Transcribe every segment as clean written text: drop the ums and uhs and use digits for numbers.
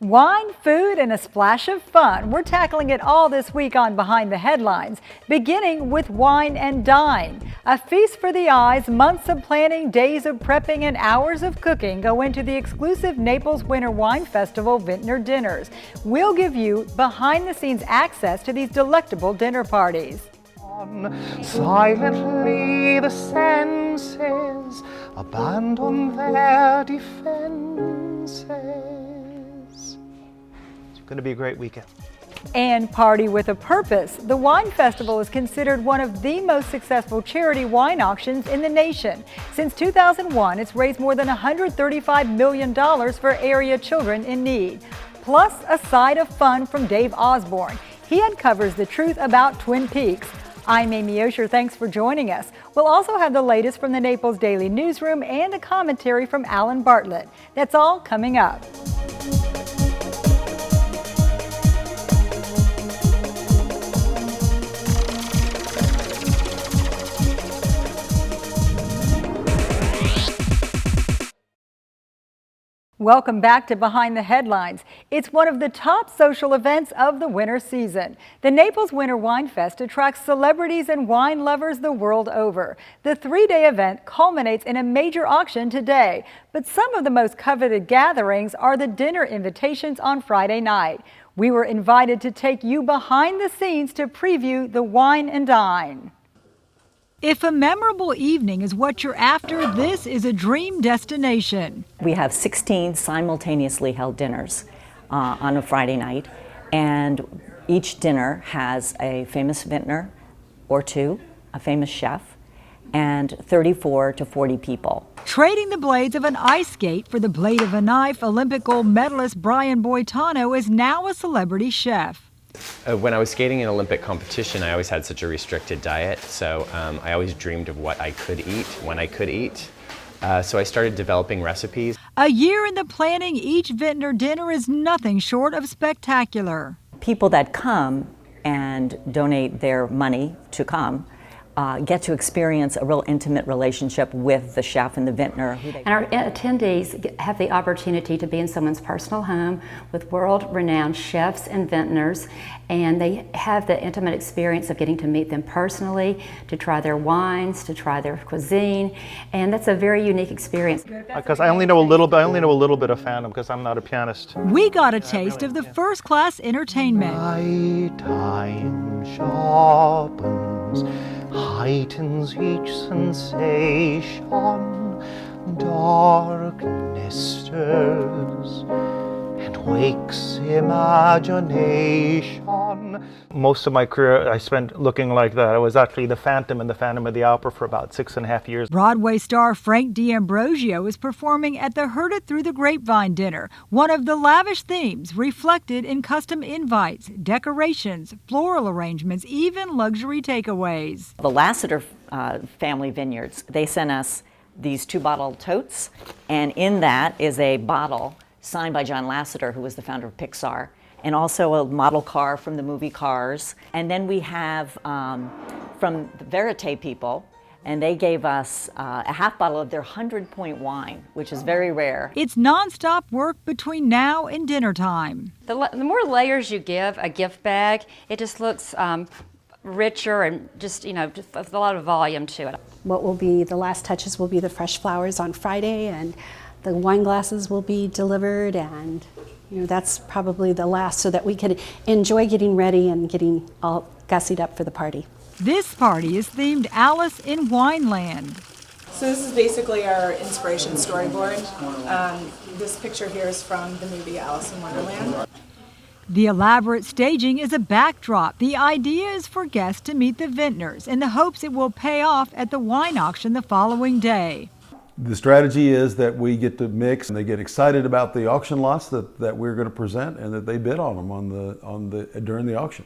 Wine, food, and a splash of fun. We're tackling it all this week on Behind the Headlines, beginning with Wine and Dine. A feast for the eyes, months of planning, days of prepping, and hours of cooking go into the exclusive Naples Winter Wine Festival Vintner Dinners. We'll give you behind-the-scenes access to these delectable dinner parties. Silently the senses abandon their defenses. It's going to be a great weekend. And party with a purpose. The Wine Festival is considered one of the most successful charity wine auctions in the nation. Since 2001, it's raised more than $135 million for area children in need. Plus, a side of fun from Dave Osborne. He uncovers the truth about Twin Peaks. I'm Amy Osher. Thanks for joining us. We'll also have the latest from the Naples Daily Newsroom and a commentary from Alan Bartlett. That's all coming up. Welcome back to Behind the Headlines. It's one of the top social events of the winter season. The Naples Winter Wine Fest attracts celebrities and wine lovers the world over. The three-day event culminates in a major auction today, but some of the most coveted gatherings are the dinner invitations on Friday night. We were invited to take you behind the scenes to preview the Wine and Dine. If a memorable evening is what you're after, this is a dream destination. We have 16 simultaneously held dinners on a Friday night, and each dinner has a famous vintner or two, a famous chef, and 34 to 40 people. Trading the blades of an ice skate for the blade of a knife, Olympic gold medalist Brian Boitano is now a celebrity chef. When I was skating in Olympic competition, I always had such a restricted diet, so I always dreamed of what I could eat, when I could eat. So I started developing recipes. A year in the planning, each vintner dinner is nothing short of spectacular. People that come and donate their money to come get to experience a real intimate relationship with the chef and the vintner. And our attendees have the opportunity to be in someone's personal home with world-renowned chefs and vintners, and they have the intimate experience of getting to meet them personally, to try their wines, to try their cuisine, and that's a very unique experience. Because I only know a little bit of Phantom because I'm not a pianist. We got a taste of the first-class entertainment. Nighttime sharpens, heightens each sensation, darkness stirs and wakes imagination. Most of my career I spent looking like that. I was actually the Phantom in the Phantom of the Opera for about 6.5 years. Broadway star Frank D'Ambrosio is performing at the Heard It Through the Grapevine dinner, one of the lavish themes reflected in custom invites, decorations, floral arrangements, even luxury takeaways. The Lassiter family vineyards, they sent us these 2-bottle totes, and in that is a bottle signed by John Lasseter, who was the founder of Pixar, and also a model car from the movie Cars. And then we have from the Verite people, and they gave us a half bottle of their 100-point wine, which is very rare. It's nonstop work between now and dinner time. The more layers you give a gift bag, it just looks richer and just a lot of volume to it. What will be the last touches will be the fresh flowers on Friday, and the wine glasses will be delivered, and that's probably the last, so that we can enjoy getting ready and getting all gussied up for the party. This party is themed Alice in Wineland. So this is basically our inspiration storyboard. This picture here is from the movie Alice in Wonderland. The elaborate staging is a backdrop. The idea is for guests to meet the vintners in the hopes it will pay off at the wine auction the following day. The strategy is that we get to mix, and they get excited about the auction lots that we're going to present, and that they bid on them during the auction.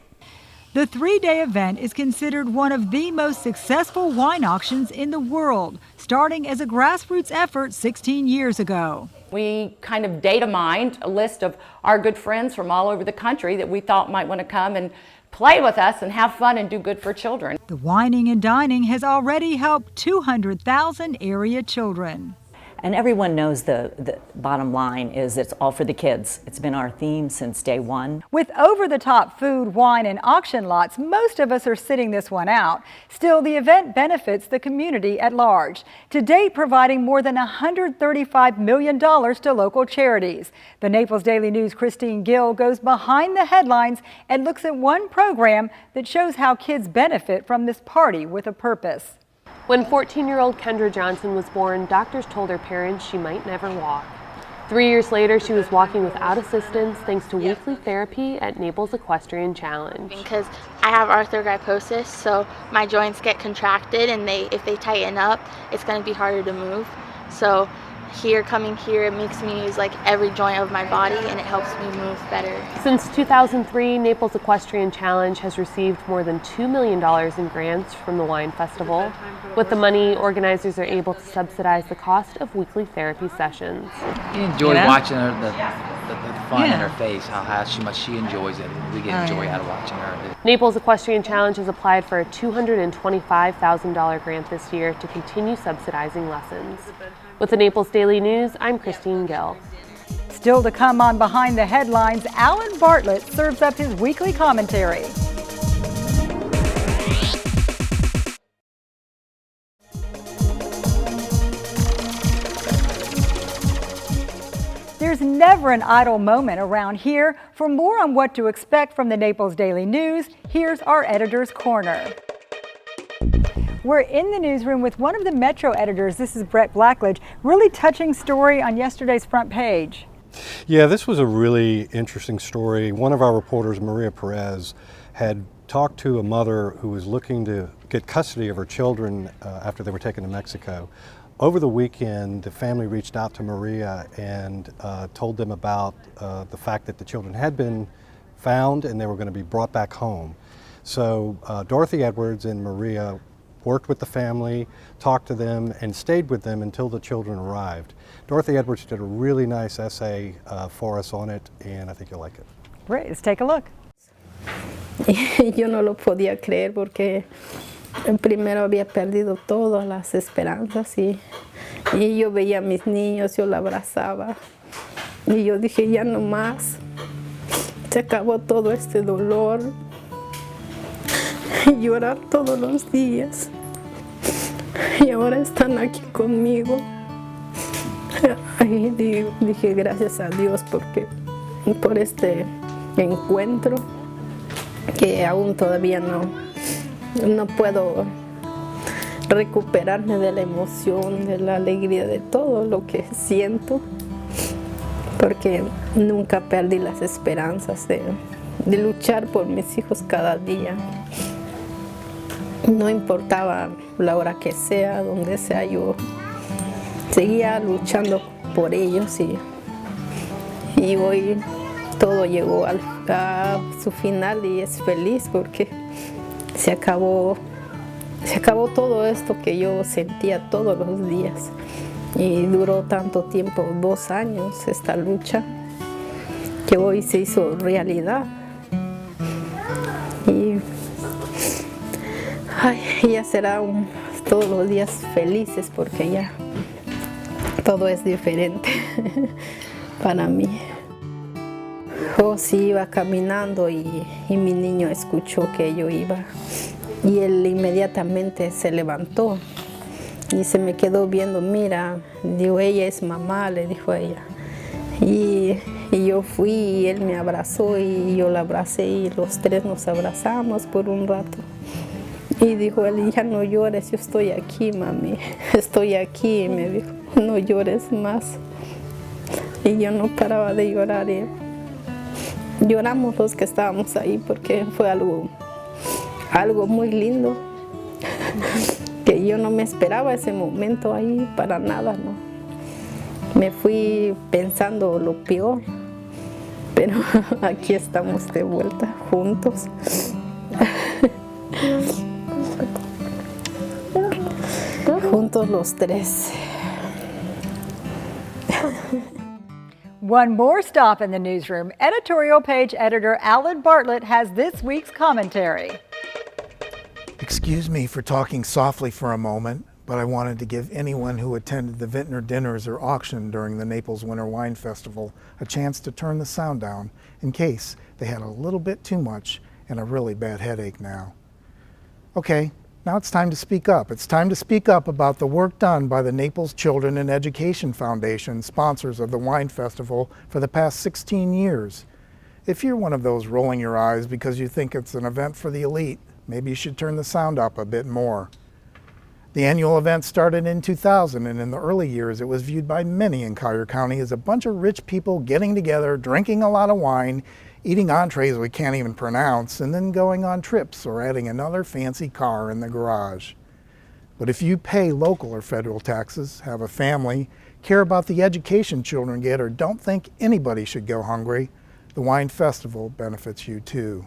The three-day event is considered one of the most successful wine auctions in the world, starting as a grassroots effort 16 years ago. We kind of data mined a list of our good friends from all over the country that we thought might want to come and play with us and have fun and do good for children. The Wining and Dining has already helped 200,000 area children. And everyone knows the bottom line is it's all for the kids. It's been our theme since day one. With over-the-top food, wine, and auction lots, most of us are sitting this one out. Still, the event benefits the community at large, to date providing more than $135 million to local charities. The Naples Daily News' Christine Gill goes behind the headlines and looks at one program that shows how kids benefit from this party with a purpose. When 14-year-old Kendra Johnson was born, doctors told her parents she might never walk. 3 years later, she was walking without assistance thanks to weekly therapy at Naples Equestrian Challenge. Because I have arthrogryposis, so my joints get contracted, and if they tighten up, it's going to be harder to move. So coming here, it makes me use like every joint of my body, and it helps me move better. Since 2003, Naples Equestrian Challenge has received more than $2 million in grants from the Wine Festival. With the money, organizers are able to subsidize the cost of weekly therapy sessions. You enjoy watching her, the fun in her face, how much she enjoys it. We get joy out of watching her. Naples Equestrian Challenge has applied for a $225,000 grant this year to continue subsidizing lessons. With the Naples Daily News, I'm Christine Gill. Still to come on Behind the Headlines, Alan Bartlett serves up his weekly commentary. There's never an idle moment around here. For more on what to expect from the Naples Daily News, here's our Editor's Corner. We're in the newsroom with one of the Metro editors. This is Brett Blackledge. Really touching story on yesterday's front page. Yeah, this was a really interesting story. One of our reporters, Maria Perez, had talked to a mother who was looking to get custody of her children after they were taken to Mexico. Over the weekend, the family reached out to Maria and told them about the fact that the children had been found and they were going to be brought back home. So Dorothy Edwards and Maria worked with the family, talked to them, and stayed with them until the children arrived. Dorothy Edwards did a really nice essay for us on it, and I think you'll like it. Great, let's take a look. Yo no lo podía creer porque primero había perdido todas las esperanzas y yo veía a mis niños, yo la abrazaba y yo dije ya no más, se acabó todo este dolor. Llorar todos los días y ahora están aquí conmigo. Y dije gracias a Dios por este encuentro que aún todavía no puedo recuperarme de la emoción, de la alegría, de todo lo que siento, porque nunca perdí las esperanzas de luchar por mis hijos cada día. No importaba la hora que sea, donde sea, yo seguía luchando por ellos y hoy todo llegó a su final y es feliz porque se acabó todo esto que yo sentía todos los días y duró tanto tiempo, 2 años esta lucha, que hoy se hizo realidad. Y ya será todos los días felices porque ya todo es diferente para mí. Yo sí iba caminando y mi niño escuchó que yo iba y él inmediatamente se levantó y se me quedó viendo. Mira, digo, ella es mamá, le dijo a ella. Y yo fui y él me abrazó y yo la abracé y los tres nos abrazamos por un rato. Y dijo él, ya no llores, yo estoy aquí, mami, estoy aquí. Y me dijo, no llores más. Y yo no paraba de llorar. Y lloramos los que estábamos ahí porque fue algo muy lindo, que yo no me esperaba ese momento ahí para nada, ¿no? Me fui pensando lo peor, pero aquí estamos de vuelta juntos. Juntos los tres. One more stop in the newsroom. Editorial page editor Alan Bartlett has this week's commentary. Excuse me for talking softly for a moment, but I wanted to give anyone who attended the vintner dinners or auction during the Naples Winter Wine Festival a chance to turn the sound down in case they had a little bit too much and a really bad headache now. Okay, now it's time to speak up. It's time to speak up about the work done by the Naples Children and Education Foundation, sponsors of the Wine Festival for the past 16 years. If you're one of those rolling your eyes because you think it's an event for the elite, maybe you should turn the sound up a bit more. The annual event started in 2000, and in the early years it was viewed by many in Collier County as a bunch of rich people getting together, drinking a lot of wine, eating entrees we can't even pronounce, and then going on trips or adding another fancy car in the garage. But if you pay local or federal taxes, have a family, care about the education children get, or don't think anybody should go hungry, the Wine Festival benefits you too.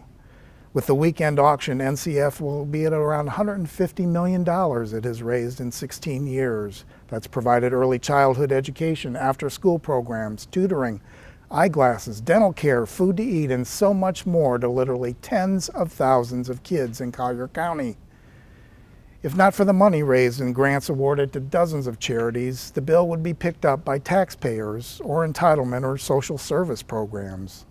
With the weekend auction, NCF will be at around $150 million it has raised in 16 years. That's provided early childhood education, after-school programs, tutoring, eyeglasses, dental care, food to eat, and so much more to literally tens of thousands of kids in Collier County. If not for the money raised and grants awarded to dozens of charities, the bill would be picked up by taxpayers or entitlement or social service programs.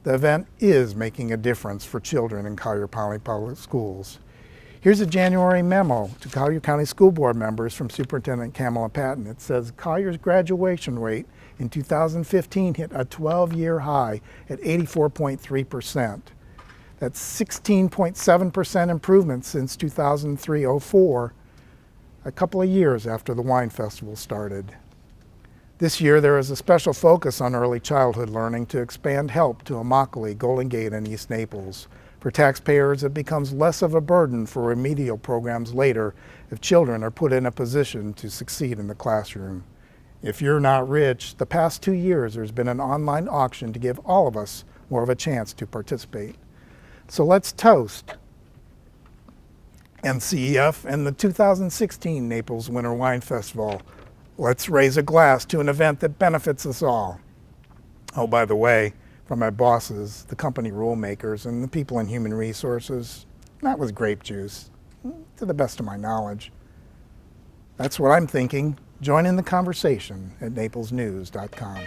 The event is making a difference for children in Collier County Public Schools. Here's a January memo to Collier County School Board members from Superintendent Kamala Patton. It says Collier's graduation rate in 2015 hit a 12-year high at 84.3%. That's 16.7% improvement since 2003-04, a couple of years after the Wine Festival started. This year there is a special focus on early childhood learning to expand help to Immokalee, Golden Gate, and East Naples. For taxpayers, it becomes less of a burden for remedial programs later if children are put in a position to succeed in the classroom. If you're not rich, the past 2 years there's been an online auction to give all of us more of a chance to participate. So let's toast NCEF and the 2016 Naples Winter Wine Festival. Let's raise a glass to an event that benefits us all. Oh, by the way, from my bosses, the company rule makers, and the people in human resources, that was grape juice, to the best of my knowledge. That's what I'm thinking. Join in the conversation at naplesnews.com.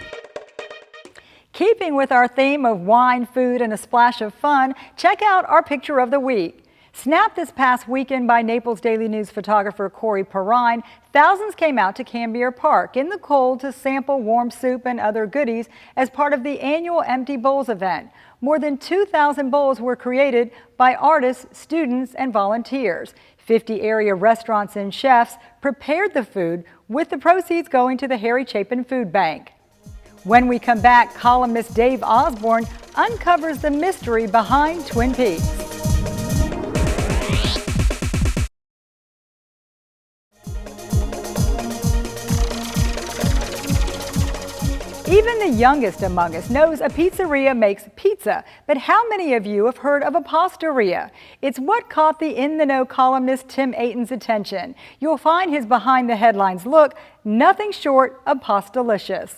Keeping with our theme of wine, food, and a splash of fun, check out our picture of the week. Snapped this past weekend by Naples Daily News photographer Corey Perrine, thousands came out to Cambier Park in the cold to sample warm soup and other goodies as part of the annual Empty Bowls event. More than 2,000 bowls were created by artists, students, and volunteers. 50 area restaurants and chefs prepared the food, with the proceeds going to the Harry Chapin Food Bank. When we come back, columnist Dave Osborne uncovers the mystery behind Twin Peaks. Even the youngest among us knows a pizzeria makes pizza, but how many of you have heard of a pastaria? It's what caught the In the Know columnist Tim Aiton's attention. You'll find his behind the headlines look nothing short of pastalicious.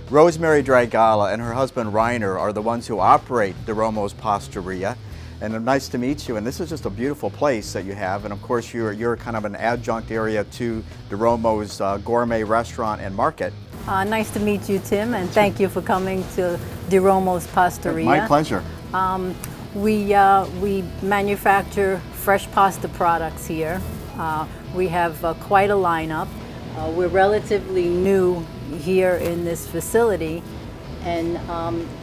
Rosemary Dragala and her husband Reiner are the ones who operate DeRomo's Pastaria. And nice to meet you. And this is just a beautiful place that you have. And of course, you're kind of an adjunct area to DeRomo's gourmet restaurant and market. Nice to meet you, Tim, and thank you for coming to DeRomo's Pastaria. My pleasure. We manufacture fresh pasta products here. We have quite a lineup. We're relatively new here in this facility, and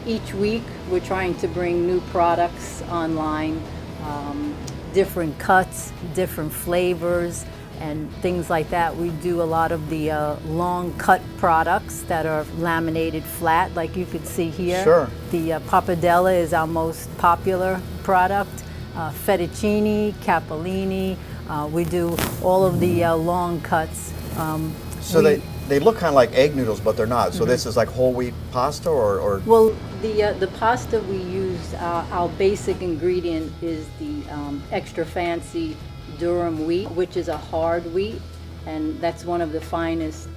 each week we're trying to bring new products online, different cuts, different flavors, and things like that. We do a lot of the long cut products that are laminated flat, like you could see here. Sure. The pappardelle is our most popular product. Fettuccine, capellini. We do all of the long cuts. So they look kind of like egg noodles, but they're not. So this is like whole wheat pasta, or? Well, the pasta we use, our basic ingredient is the extra fancy Durham wheat, which is a hard wheat, and that's one of the finest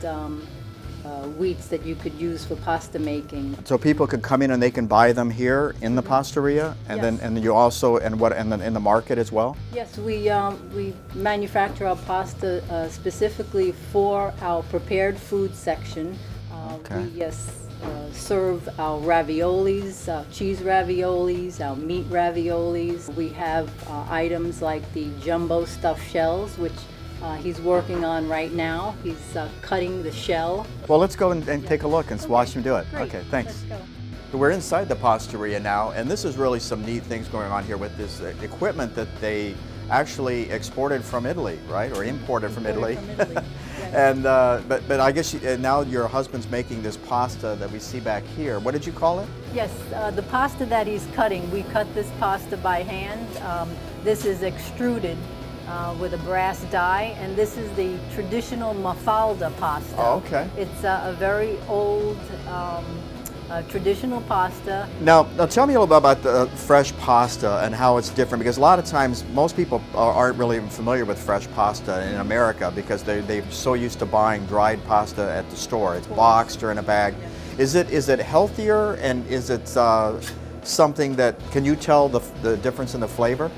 wheats that you could use for pasta making. So people could come in and they can buy them here in the pastaria, and Yes. then you also in the market as well. Yes, we manufacture our pasta specifically for our prepared food section. Okay. We serve our raviolis, our cheese raviolis, our meat raviolis. We have items like the jumbo stuffed shells, which he's working on right now. He's cutting the shell. Well, let's go and take a look and watch him do it. Great. Okay, thanks. Let's go. So we're inside the pastaria now, and this is really some neat things going on here with this equipment that they actually exported from Italy, right, or imported from Italy. And but I guess now your husband's making this pasta that we see back here. What did you call it? Yes, the pasta that he's cutting, we cut this pasta by hand. This is extruded with a brass die, and this is the traditional mafalda pasta. Oh, okay. It's a very old traditional pasta. Now tell me a little bit about the fresh pasta and how it's different, because a lot of times most people aren't really familiar with fresh pasta in America because they're so used to buying dried pasta at the store. It's boxed or in a bag. Is it healthier, and is it something that, can you tell the difference in the flavor?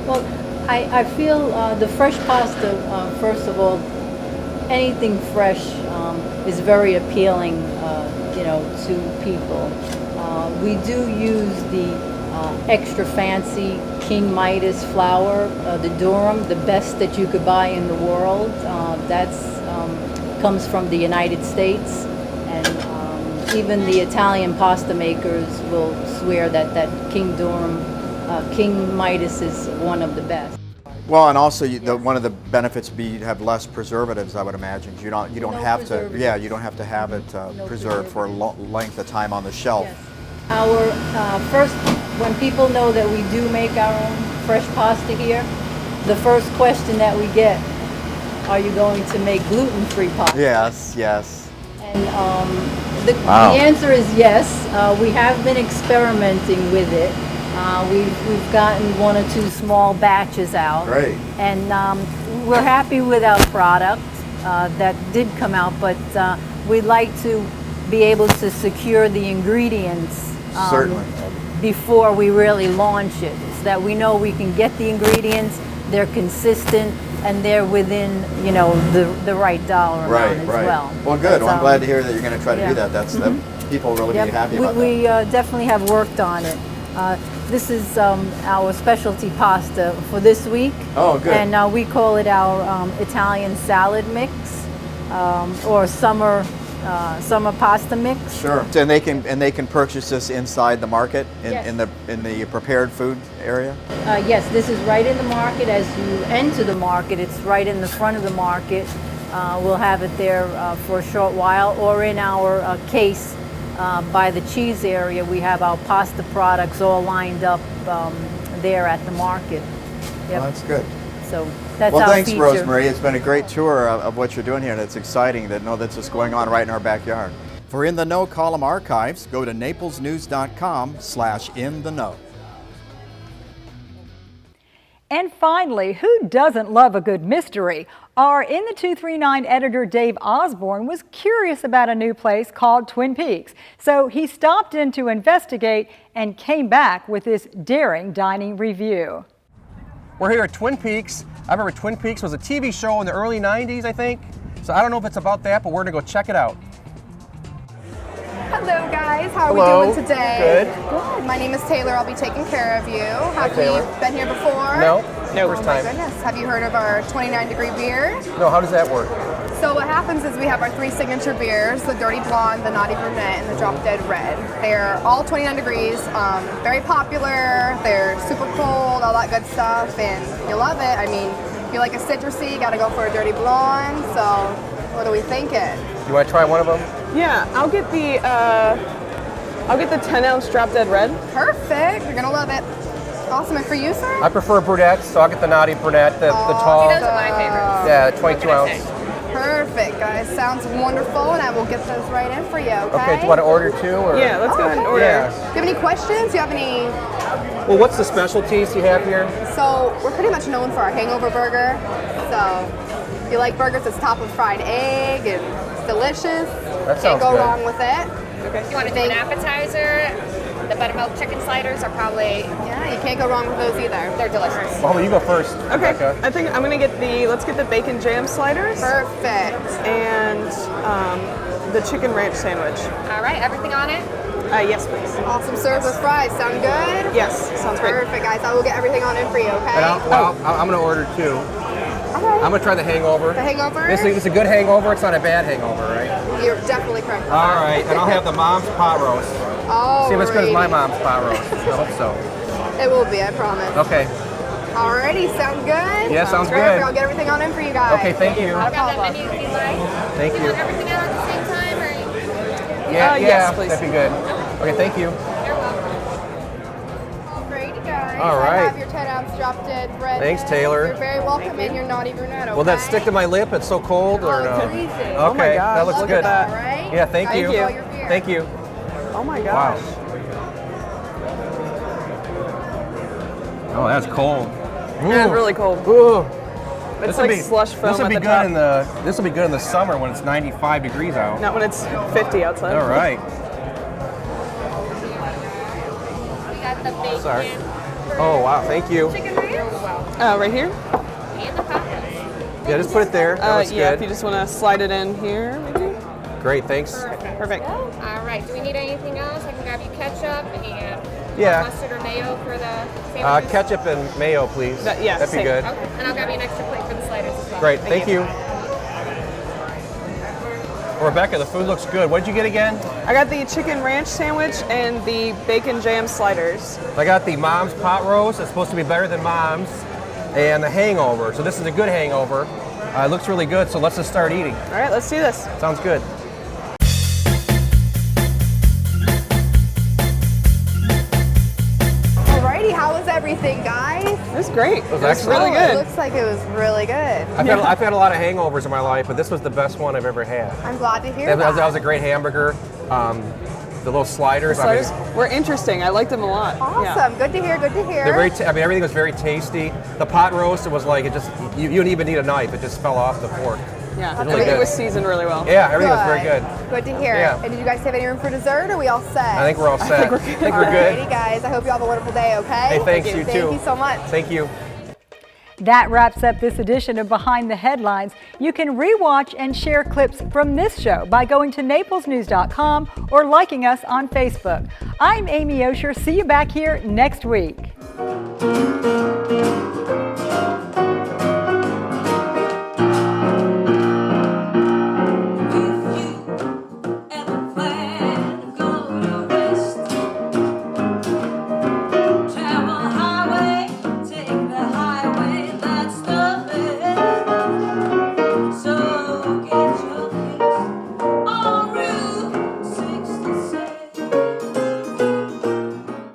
Well, I feel the fresh pasta, first of all, anything fresh is very appealing, to people. We do use the extra fancy King Midas flour, the durum, the best that you could buy in the world. Comes from the United States, and even the Italian pasta makers will swear that King Durum, King Midas is one of the best. Well, and also one of the benefits would be you have less preservatives, I would imagine. You don't have to you don't have to have it preserved for a length of time on the shelf. Yes. Our first, when people know that we do make our own fresh pasta here, the first question that we get, are you going to make gluten-free pasta? Yes, yes. And the answer is yes. We have been experimenting with it. We've gotten 1 or 2 small batches out. Great. And we're happy with our product that did come out, but we'd like to be able to secure the ingredients certainly before we really launch it, so that we know we can get the ingredients, they're consistent, and they're within the right dollar amount as well. Well, good. Well, I'm glad to hear that you're going to try to do that. That's people will really be happy about that. We definitely have worked on it. This is our specialty pasta for this week. Oh, good. And we call it our Italian salad mix, or summer pasta mix. Sure. And they can purchase this inside the market in the prepared food area. Yes, this is right in the market. As you enter the market, it's right in the front of the market. We'll have it there for a short while, or in our case. By the cheese area, we have our pasta products all lined up there at the market. Yep. Well, that's good. So that's well, our thanks, feature. Rosemary. It's been a great tour of what you're doing here, and it's exciting to know that's just going on right in our backyard. For In the Know column archives, go to naplesnews.com/intheknow. And finally, who doesn't love a good mystery? Our In the 239 editor Dave Osborne was curious about a new place called Twin Peaks. So he stopped in to investigate and came back with this daring dining review. We're here at Twin Peaks. I remember Twin Peaks was a TV show in the early 90s, I think. So I don't know if it's about that, but we're gonna go check it out. Hello guys, how are we doing today? Good. Good. My name is Taylor, I'll be taking care of you. Have Taylor. you been here before? No, first Oh my time. goodness, have you heard of our 29-degree beer? No, how does that work? So what happens is we have our 3 signature beers, the Dirty Blonde, the Naughty Brunette, and the Drop Dead Red. They're all 29 degrees, very popular, they're super cold, all that good stuff, and you'll love it. I mean, if you like a citrusy, you gotta go for a Dirty Blonde, so what are we thinking? You wanna try one of them? Yeah, I'll get the 10-ounce Drop Dead Red. Perfect, you're gonna love it. Awesome, and for you, sir? I prefer brunettes, so I'll get the Naughty Brunette, the tall. Those are my favorites. Yeah, 22 ounce. Perfect, guys. Sounds wonderful, and I will get those right in for you, okay? Okay, do you want to order two? Or? Yeah, let's go ahead and order. Yeah. Do you have any questions? Do you have any? Well, what's the specialties you have here? So, we're pretty much known for our hangover burger. So, if you like burgers, it's topped with fried egg, and it's delicious. That Can't sounds go good. wrong with it. If you want to do an appetizer, the buttermilk chicken sliders are probably, Yeah, you can't go wrong with those either. they're delicious. Well, you go first. Okay, Rebecca. I think I'm gonna get let's get the bacon jam sliders. Perfect. And the chicken ranch sandwich. All right, everything on it? Yes, please. Awesome. Served with fries. Sound good? Yes, sounds great. Perfect, guys. I will get everything on in for you, okay? And I'm going to order 2. Okay. I'm going to try the hangover. The hangover? This is a good hangover. It's not a bad hangover, right? You're definitely correct. All right, and I'll have the mom's pot roast. Oh, See if it's good as my mom's pot roast. I hope so. It will be, I promise. Okay. Alrighty, sound good? Yeah, sounds Perfect. good. I'll get everything on in for you guys. Okay, thank you. Not a Got that problem. menu if you'd like. Thank you. Want everything out at the same time, or? Yeah, yes, please. that'd be good. Okay, thank you. You're welcome. Alrighty, guys. All I right. have your 10-ounce drop dead bread. Thanks, Taylor. You're very welcome in your naughty brunette, okay? Will that stick to my lip? It's so cold, or no? It's freezing. Okay, Oh my gosh, that looks look good. at that. Alright? Yeah, thank you. Enjoy your beer. Thank you. Oh my gosh. Wow. Oh, that's cold. And really cold. Ooh. It's like slush foam This will at be the good top. in the. This will be good in the summer when it's 95 degrees out. Not when it's 50 outside. All right. We got the bacon. Sorry. Oh wow, thank you. Chicken ranch. Right here? And the pot roast. Yeah, just put it there. That looks Yeah, good. if you just want to slide it in here, maybe. Great, thanks. Perfect. All right, do we need anything else? I can grab you ketchup and Yeah. mustard or mayo for the sandwiches. Ketchup and mayo, please. Yeah, That'd be same. good. Okay, and I'll grab you an extra plate for the sliders as well. Great, thank you. Rebecca, the food looks good. What'd you get again? I got the chicken ranch sandwich and the bacon jam sliders. I got the mom's pot roast. It's supposed to be better than mom's. And the hangover. So this is a good hangover. It looks really good, so let's just start eating. All right, let's do this. Sounds good. Alrighty, how was everything, guys? It was great. It was excellent. really Oh, good. It looks like it was really good. I've had a lot of hangovers in my life, but this was the best one I've ever had. I'm glad to hear That that. was a great hamburger. The little sliders. The sliders were interesting. I liked them a lot. Awesome. Yeah. Good to hear. Good to hear. They're very. Everything was very tasty. The pot roast, it was like it just. You didn't even need a knife. It just fell off the fork. Yeah, It was I really think it good. was seasoned really well. Yeah, everything was very good. Good to hear. Yeah. And did you guys have any room for dessert? Or are we all set? I think we're all set. I think we're good. Alrighty, guys. I hope you have a wonderful day. Okay. Hey, thanks, you too. Thank you so much. Thank you. That wraps up this edition of Behind the Headlines. You can rewatch and share clips from this show by going to naplesnews.com or liking us on Facebook. I'm Amy Osher. See you back here next week.